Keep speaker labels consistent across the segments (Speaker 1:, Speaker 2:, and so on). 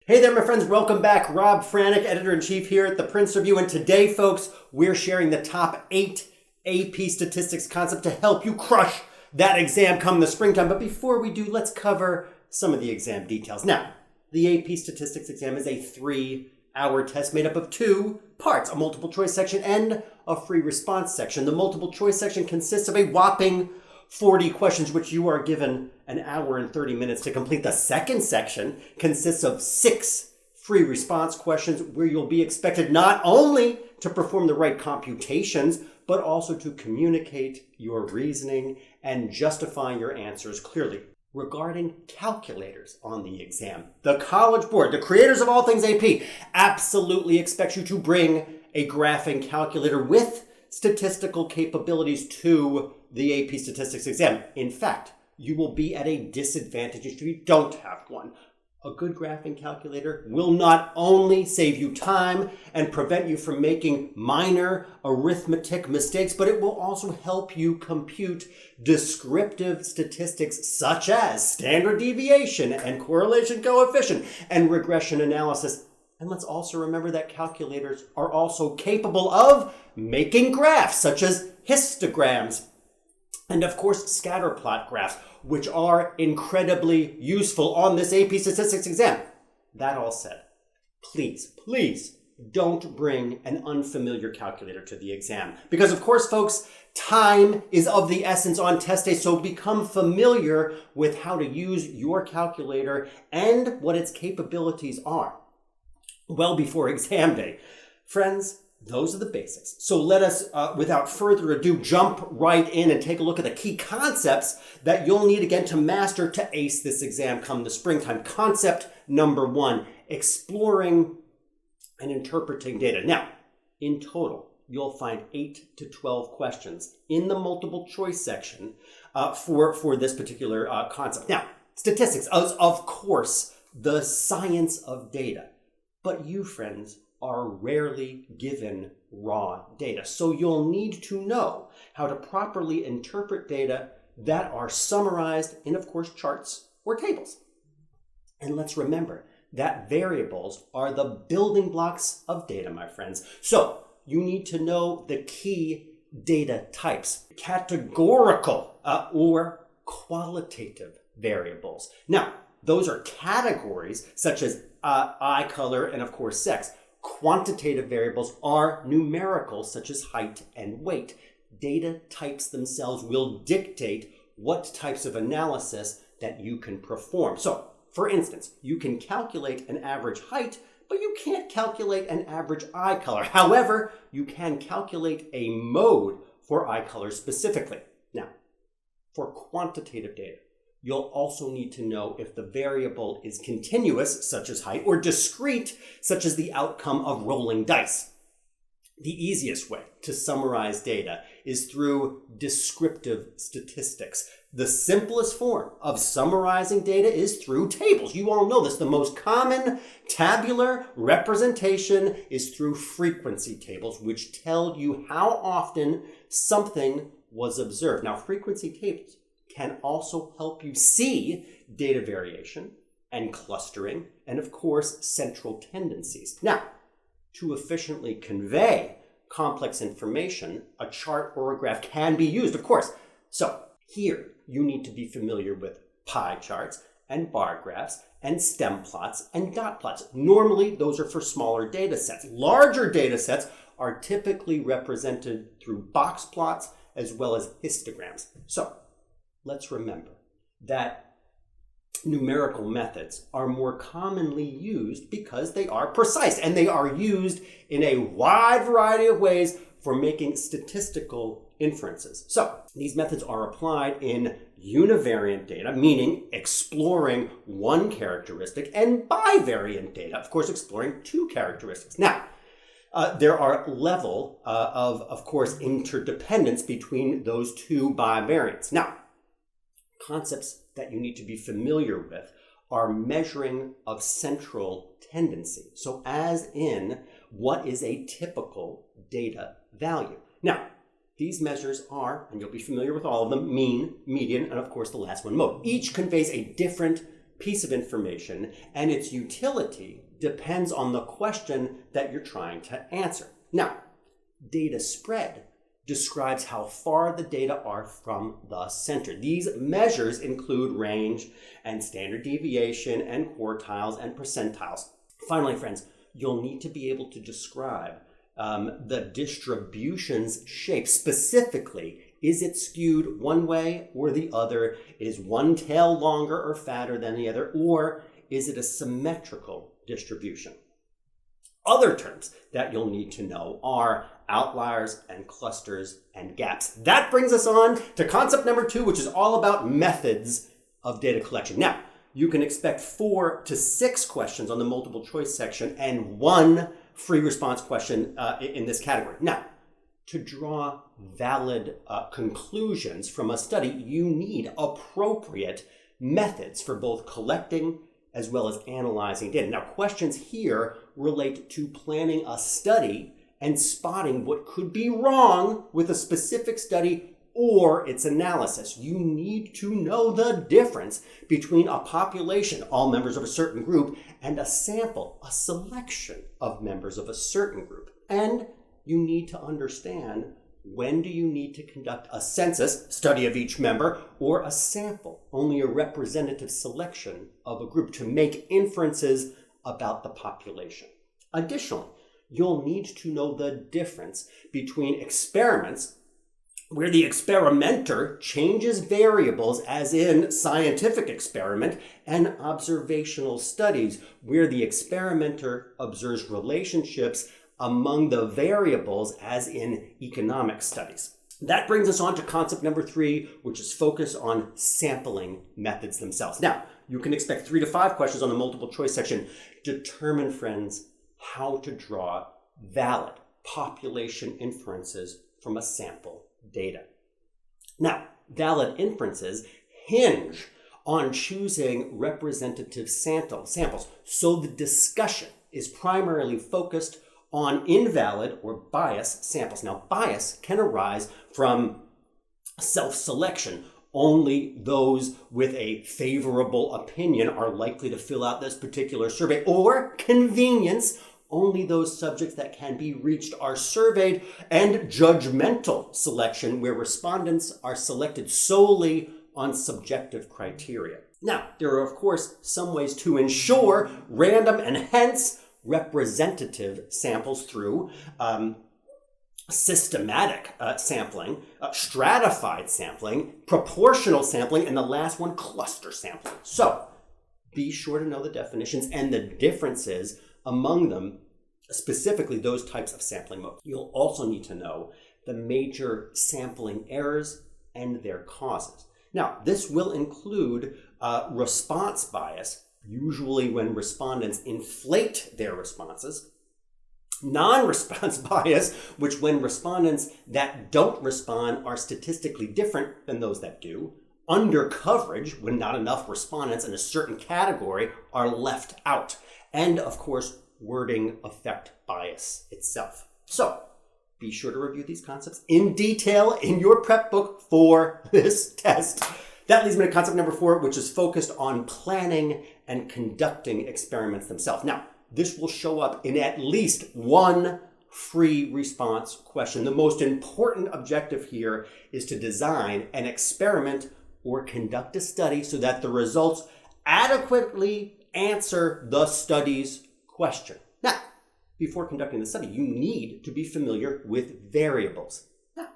Speaker 1: Hey there, my friends. Welcome back. Rob Franek, Editor-in-Chief here at the Princeton Review. And today, folks, we're sharing the top 8 AP statistics concepts to help you crush that exam come the springtime. But before we do, let's cover some of the exam details. Now, the AP statistics exam is a 3-hour test made up of 2 parts, a multiple choice section and a free response section. The multiple choice section consists of a whopping 40 questions, which you are given an hour and 30 minutes to complete. The second section consists of 6 free response questions where you'll be expected not only to perform the right computations, but also to communicate your reasoning and justify your answers clearly. Regarding calculators on the exam, the College Board, the creators of all things AP, absolutely expects you to bring a graphing calculator with statistical capabilities to the AP statistics exam. In fact, you will be at a disadvantage if you don't have one. A good graphing calculator will not only save you time and prevent you from making minor arithmetic mistakes, but it will also help you compute descriptive statistics such as standard deviation and correlation coefficient and regression analysis. And let's also remember that calculators are also capable of making graphs such as histograms and of course scatter plot graphs, which are incredibly useful on this AP statistics exam. That all said, please don't bring an unfamiliar calculator to the exam. Because of course, folks, time is of the essence on test day, so become familiar with how to use your calculator and what its capabilities are well before exam day. Friends, those are the basics. So let us, without further ado, jump right in and take a look at the key concepts that you'll need again to master to ace this exam come the springtime. Concept number 1, exploring and interpreting data. Now, in total, you'll find 8 to 12 questions in the multiple choice section for this particular concept. Now, statistics is, of course, the science of data. But you, friends, are rarely given raw data. So you'll need to know how to properly interpret data that are summarized in, of course, charts or tables. And let's remember that variables are the building blocks of data, my friends. So you need to know the key data types, categorical or qualitative variables. Now, those are categories such as eye color and, of course, sex. Quantitative variables are numerical, such as height and weight. Data types themselves will dictate what types of analysis that you can perform. So, for instance, you can calculate an average height, but you can't calculate an average eye color. However, you can calculate a mode for eye color specifically. Now, for quantitative data, you'll also need to know if the variable is continuous, such as height, or discrete, such as the outcome of rolling dice. The easiest way to summarize data is through descriptive statistics. The simplest form of summarizing data is through tables. You all know this. The most common tabular representation is through frequency tables, which tell you how often something was observed. Now, frequency tables can also help you see data variation and clustering and, of course, central tendencies. Now, to efficiently convey complex information, a chart or a graph can be used, of course. So here you need to be familiar with pie charts and bar graphs and stem plots and dot plots. Normally, those are for smaller data sets. Larger data sets are typically represented through box plots as well as histograms. So let's remember that numerical methods are more commonly used because they are precise and they are used in a wide variety of ways for making statistical inferences. So these methods are applied in univariate data, meaning exploring one characteristic, and bivariate data, of course, exploring 2 characteristics. Now, there are level of course, interdependence between those 2 bivariates. Now, concepts that you need to be familiar with are measuring of central tendency. So as in, what is a typical data value? Now, these measures are, and you'll be familiar with all of them, mean, median, and of course the last one, mode. Each conveys a different piece of information, and its utility depends on the question that you're trying to answer. Now, data spread describes how far the data are from the center. These measures include range and standard deviation and quartiles and percentiles. Finally, friends, you'll need to be able to describe the distribution's shape. Specifically, is it skewed one way or the other? Is one tail longer or fatter than the other? Or is it a symmetrical distribution? Other terms that you'll need to know are outliers and clusters and gaps. That brings us on to concept number 2, which is all about methods of data collection. Now, you can expect 4 to 6 questions on the multiple choice section and 1 free response question in this category. Now, to draw valid conclusions from a study, you need appropriate methods for both collecting as well as analyzing data. Now, questions here relate to planning a study and spotting what could be wrong with a specific study or its analysis. You need to know the difference between a population, all members of a certain group, and a sample, a selection of members of a certain group. And you need to understand, when do you need to conduct a census, study of each member, or a sample, only a representative selection of a group, to make inferences about the population. Additionally, you'll need to know the difference between experiments where the experimenter changes variables, as in scientific experiment, and observational studies where the experimenter observes relationships among the variables, as in economic studies. That brings us on to concept number 3, which is focus on sampling methods themselves. Now, you can expect 3 to 5 questions on the multiple choice section. Determine, friends, how to draw valid population inferences from a sample data. Now, valid inferences hinge on choosing representative samples, so the discussion is primarily focused on invalid or biased samples. Now, bias can arise from self-selection. Only those with a favorable opinion are likely to fill out this particular survey, or convenience. Only those subjects that can be reached are surveyed, and judgmental selection, where respondents are selected solely on subjective criteria. Now, there are, of course, some ways to ensure random and hence representative samples through systematic sampling, stratified sampling, proportional sampling, and the last one, cluster sampling. So be sure to know the definitions and the differences among them, specifically those types of sampling modes. You'll also need to know the major sampling errors and their causes. Now, this will include response bias, usually when respondents inflate their responses, non-response bias, which when respondents that don't respond are statistically different than those that do, under coverage, when not enough respondents in a certain category are left out, and of course, wording effect bias itself. So, be sure to review these concepts in detail in your prep book for this test. That leads me to concept number 4, which is focused on planning and conducting experiments themselves. Now, this will show up in at least 1 free response question. The most important objective here is to design an experiment or conduct a study so that the results adequately answer the study's question. Now, before conducting the study, you need to be familiar with variables. Now,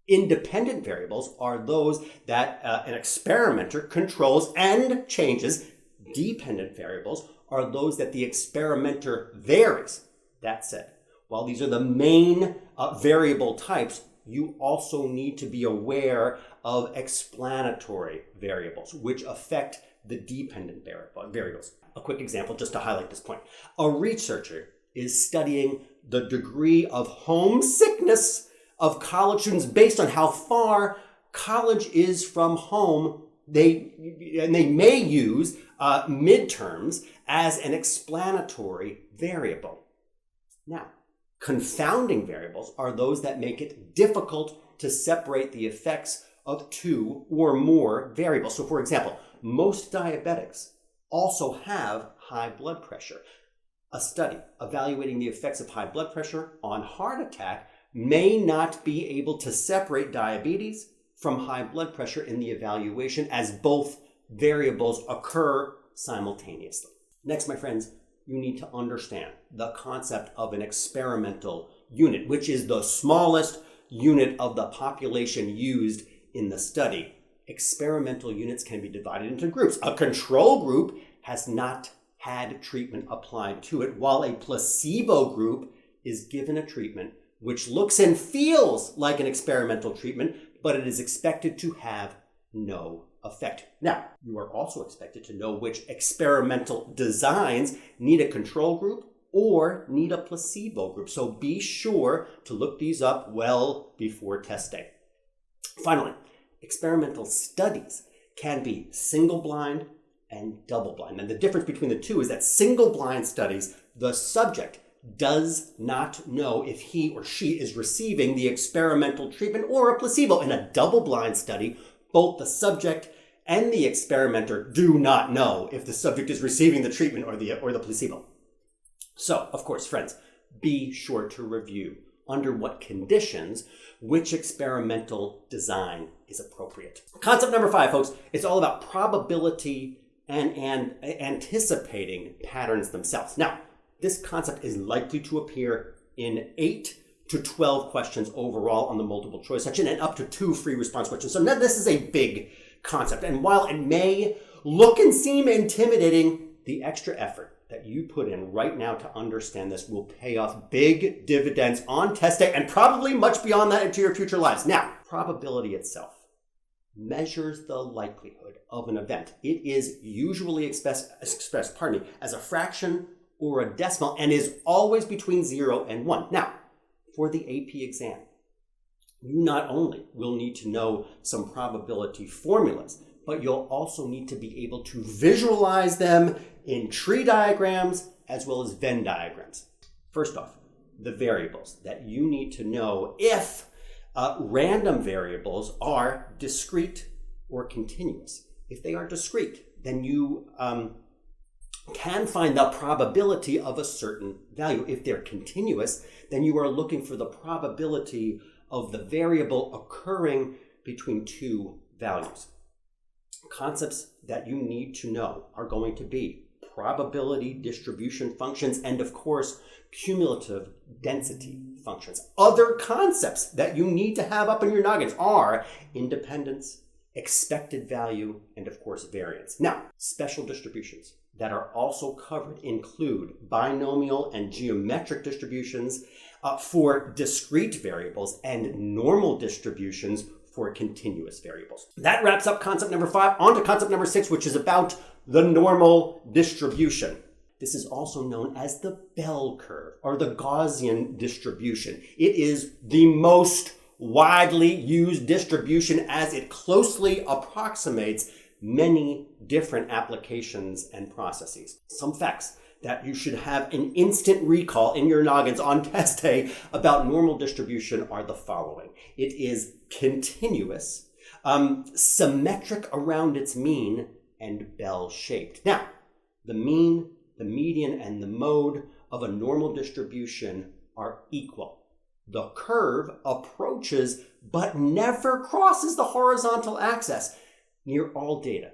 Speaker 1: independent variables are those that an experimenter controls and changes. Dependent variables are those that the experimenter varies. That said, while these are the main variable types, you also need to be aware of explanatory variables, which affect the dependent variables. A quick example just to highlight this point. A researcher is studying the degree of homesickness of college students based on how far college is from home. They may use midterms as an explanatory variable. Now, confounding variables are those that make it difficult to separate the effects of 2 or more variables. So, for example, most diabetics also have high blood pressure. A study evaluating the effects of high blood pressure on heart attack may not be able to separate diabetes from high blood pressure in the evaluation, as both variables occur simultaneously. Next, my friends, you need to understand the concept of an experimental unit, which is the smallest unit of the population used in the study. Experimental units can be divided into groups. A control group has not had treatment applied to it, while a placebo group is given a treatment which looks and feels like an experimental treatment, but it is expected to have no effect. Now, you are also expected to know which experimental designs need a control group or need a placebo group. So be sure to look these up well before test day. Finally, experimental studies can be single-blind and double-blind. And the difference between the two is that single-blind studies, the subject does not know if he or she is receiving the experimental treatment or a placebo. In a double-blind study, both the subject and the experimenter do not know if the subject is receiving the treatment or the placebo. So, of course, friends, be sure to review under what conditions which experimental design is appropriate. Concept number 5, folks, it's all about probability and anticipating patterns themselves. Now, this concept is likely to appear in 8 to 12 questions overall on the multiple choice section and up to 2 free response questions. So now this is a big concept. And while it may look and seem intimidating, the extra effort that you put in right now to understand this will pay off big dividends on test day and probably much beyond that into your future lives. Now, probability itself measures the likelihood of an event. It is usually expressed as a fraction or a decimal and is always between 0 and 1. Now, for the AP exam, you not only will need to know some probability formulas, but you'll also need to be able to visualize them in tree diagrams as well as Venn diagrams. First off, the variables that you need to know if random variables are discrete or continuous. If they are discrete, then you can find the probability of a certain value. If they're continuous, then you are looking for the probability of the variable occurring between 2 values. Concepts that you need to know are going to be probability distribution functions and, of course, cumulative density functions. Other concepts that you need to have up in your noggins are independence, expected value, and, of course, variance. Now, special distributions that are also covered include binomial and geometric distributions for discrete variables and normal distributions for continuous variables. That wraps up concept number 5. On to concept number 6, which is about the normal distribution. This is also known as the bell curve or the Gaussian distribution. It is the most widely used distribution as it closely approximates many different applications and processes. Some facts that you should have an instant recall in your noggins on test day about normal distribution are the following. It is continuous, symmetric around its mean, and bell-shaped. Now, the mean, the median, and the mode of a normal distribution are equal. The curve approaches but never crosses the horizontal axis. Near all data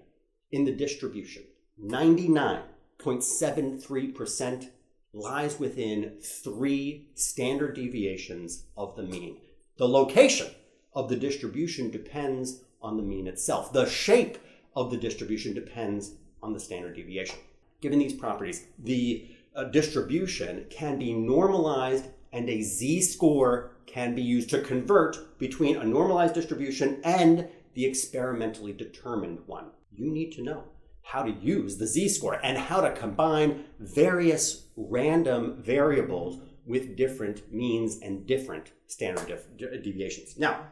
Speaker 1: in the distribution, 99.73% lies within 3 standard deviations of the mean. The location of the distribution depends on the mean itself. The shape of the distribution depends on the standard deviation. Given these properties, the distribution can be normalized and a z-score can be used to convert between a normalized distribution and the experimentally determined one. You need to know how to use the z-score and how to combine various random variables with different means and different standard deviations. Now,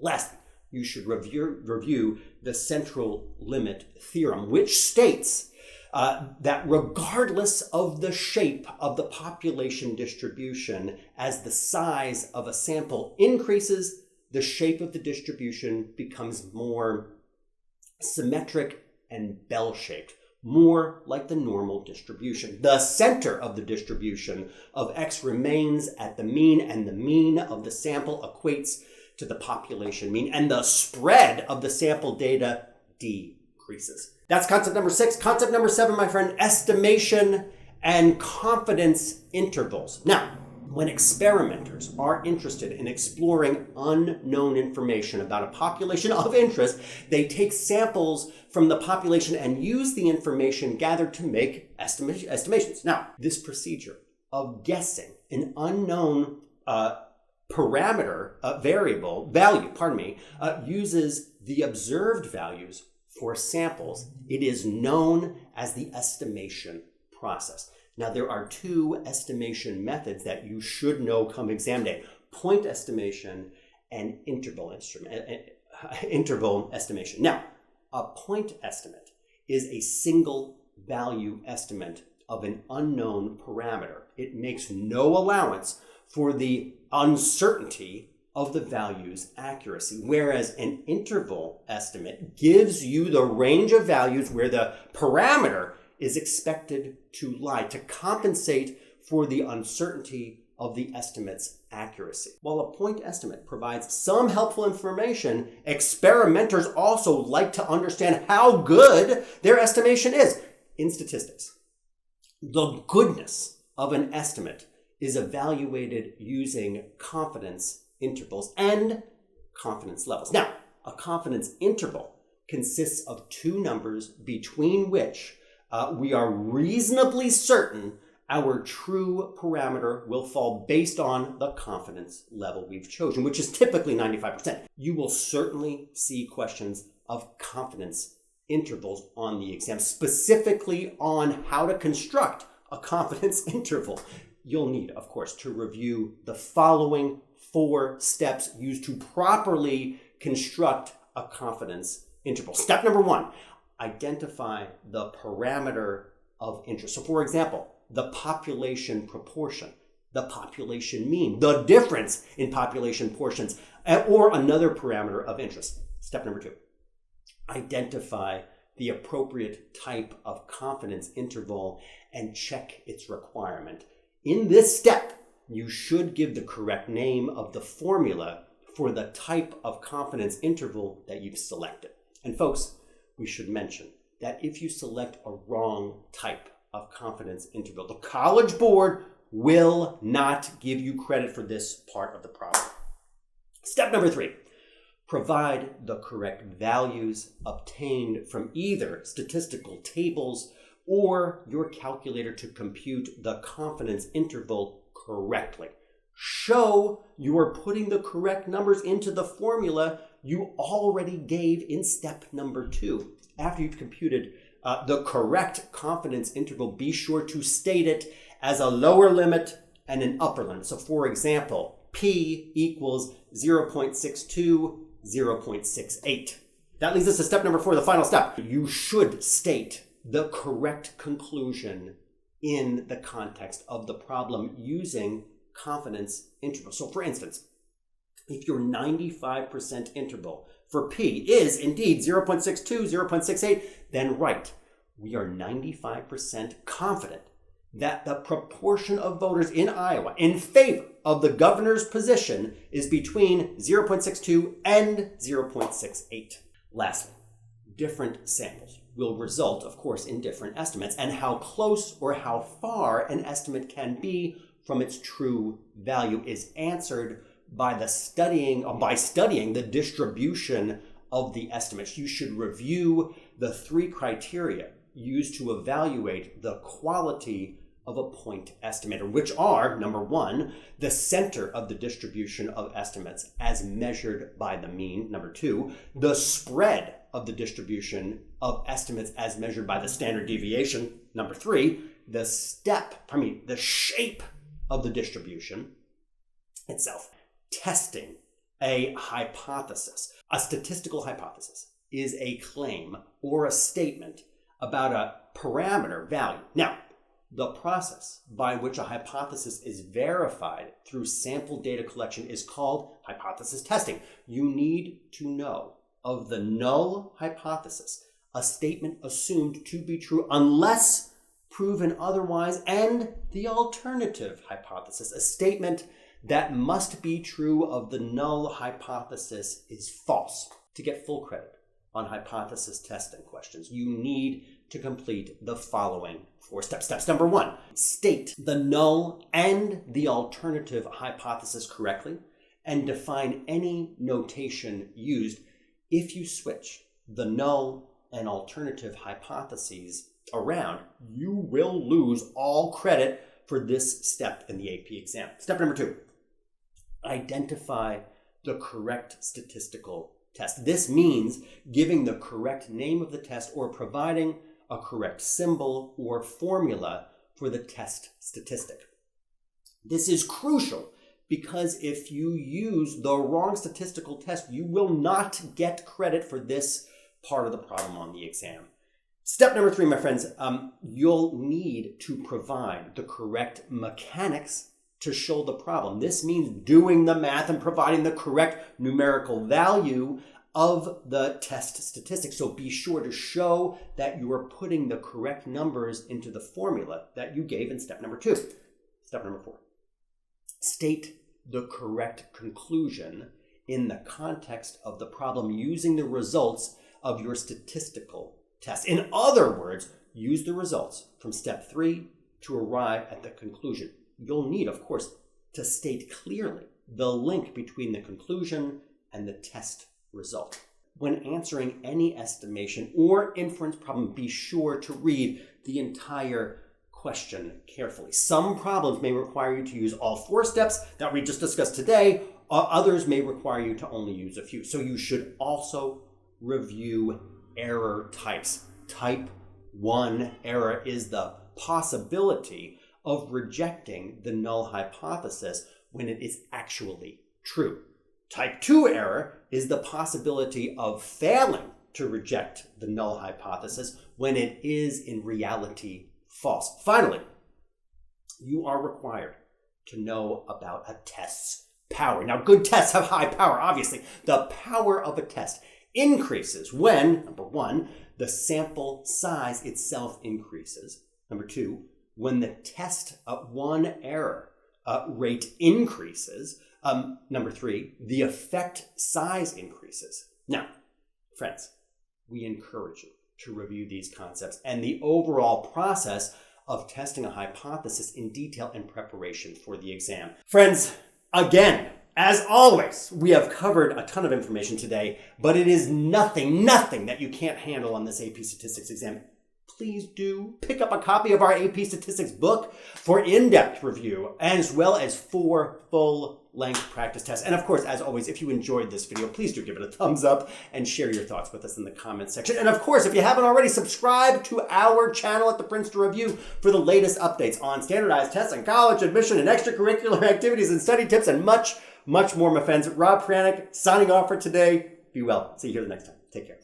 Speaker 1: lastly, you should review the central limit theorem, which states that regardless of the shape of the population distribution, as the size of a sample increases, the shape of the distribution becomes more symmetric and bell-shaped. more like the normal distribution. The center of the distribution of x remains at the mean, and the mean of the sample equates to the population mean, and the spread of the sample data decreases. That's concept number 6. Concept number 7, my friend, estimation and confidence intervals. Now, when experimenters are interested in exploring unknown information about a population of interest, they take samples from the population and use the information gathered to make estimations. Now, this procedure of guessing an unknown value, uses the observed values for samples. It is known as the estimation process. Now, there are 2 estimation methods that you should know come exam day: point estimation and interval estimation. Now, a point estimate is a single value estimate of an unknown parameter. It makes no allowance for the uncertainty of the value's accuracy, whereas an interval estimate gives you the range of values where the parameter is expected to lie to compensate for the uncertainty of the estimate's accuracy. While a point estimate provides some helpful information, experimenters also like to understand how good their estimation is. In statistics, the goodness of an estimate is evaluated using confidence intervals and confidence levels. Now, a confidence interval consists of 2 numbers between which we are reasonably certain our true parameter will fall based on the confidence level we've chosen, which is typically 95%. You will certainly see questions of confidence intervals on the exam, specifically on how to construct a confidence interval. You'll need, of course, to review the following 4 steps used to properly construct a confidence interval. Step number 1, identify the parameter of interest. So, for example, the population proportion, the population mean, the difference in population portions, or another parameter of interest. Step number 2, identify the appropriate type of confidence interval and check its requirement. In this step, you should give the correct name of the formula for the type of confidence interval that you've selected. And folks, we should mention that if you select a wrong type of confidence interval, the College Board will not give you credit for this part of the problem. Step number 3, provide the correct values obtained from either statistical tables or your calculator to compute the confidence interval correctly. Show you are putting the correct numbers into the formula you already gave in step number 2. After you've computed the correct confidence interval, be sure to state it as a lower limit and an upper limit. So, for example, P equals 0.62, 0.68. That leads us to step number 4, the final step. You should state the correct conclusion in the context of the problem using confidence intervals. So, for instance, if your 95% interval for P is indeed 0.62, 0.68, then write, we are 95% confident that the proportion of voters in Iowa in favor of the governor's position is between 0.62 and 0.68. Lastly, different samples will result, of course, in different estimates, and how close or how far an estimate can be from its true value is answered by studying the distribution of the estimates. You should review the 3 criteria used to evaluate the quality of a point estimator, which are, number 1, the center of the distribution of estimates as measured by the mean. Number 2, the spread of the distribution of estimates as measured by the standard deviation. Number 3, the shape of the distribution itself. Testing a hypothesis. A statistical hypothesis is a claim or a statement about a parameter value. Now, the process by which a hypothesis is verified through sample data collection is called hypothesis testing. You need to know of the null hypothesis a statement assumed to be true unless proven otherwise, and the alternative hypothesis, a statement that must be true of the null hypothesis, is false. To get full credit on hypothesis testing questions, you need to complete the following 4 steps. Steps number 1, state the null and the alternative hypothesis correctly and define any notation used if you switch the null and alternative hypotheses around. You will lose all credit for this step in the AP exam. Step number 2, identify the correct statistical test. This means giving the correct name of the test or providing a correct symbol or formula for the test statistic. This is crucial because if you use the wrong statistical test, you will not get credit for this part of the problem on the exam. Step number 3, my friends, you'll need to provide the correct mechanics to show the problem. This means doing the math and providing the correct numerical value of the test statistics. So be sure to show that you are putting the correct numbers into the formula that you gave in step number 2. Step number 4, state the correct conclusion in the context of the problem using the results of your statistical test. In other words, use the results from step 3 to arrive at the conclusion. You'll need, of course, to state clearly the link between the conclusion and the test result. When answering any estimation or inference problem, be sure to read the entire question carefully. Some problems may require you to use all 4 steps that we just discussed today. Others may require you to only use a few. So you should also review error types. Type 1 error is the possibility of rejecting the null hypothesis when it is actually true. Type 2 error is the possibility of failing to reject the null hypothesis when it is in reality false. Finally, you are required to know about a test's power. Now, good tests have high power, obviously. The power of a test increases when, number 1, the sample size itself increases. Number 2, when the test 1 error rate increases. Number 3, the effect size increases. Now, friends, we encourage you to review these concepts and the overall process of testing a hypothesis in detail in preparation for the exam. Friends, again, as always, we have covered a ton of information today, but it is nothing that you can't handle on this AP Statistics exam. Please do pick up a copy of our AP Statistics book for in-depth review, as well as 4 full-length practice tests. And of course, as always, if you enjoyed this video, please do give it a thumbs up and share your thoughts with us in the comments section. And of course, if you haven't already, subscribe to our channel at the Princeton Review for the latest updates on standardized tests and college admission and extracurricular activities and study tips and much more, my friends. Rob Franek signing off for today. Be well. See you here the next time. Take care.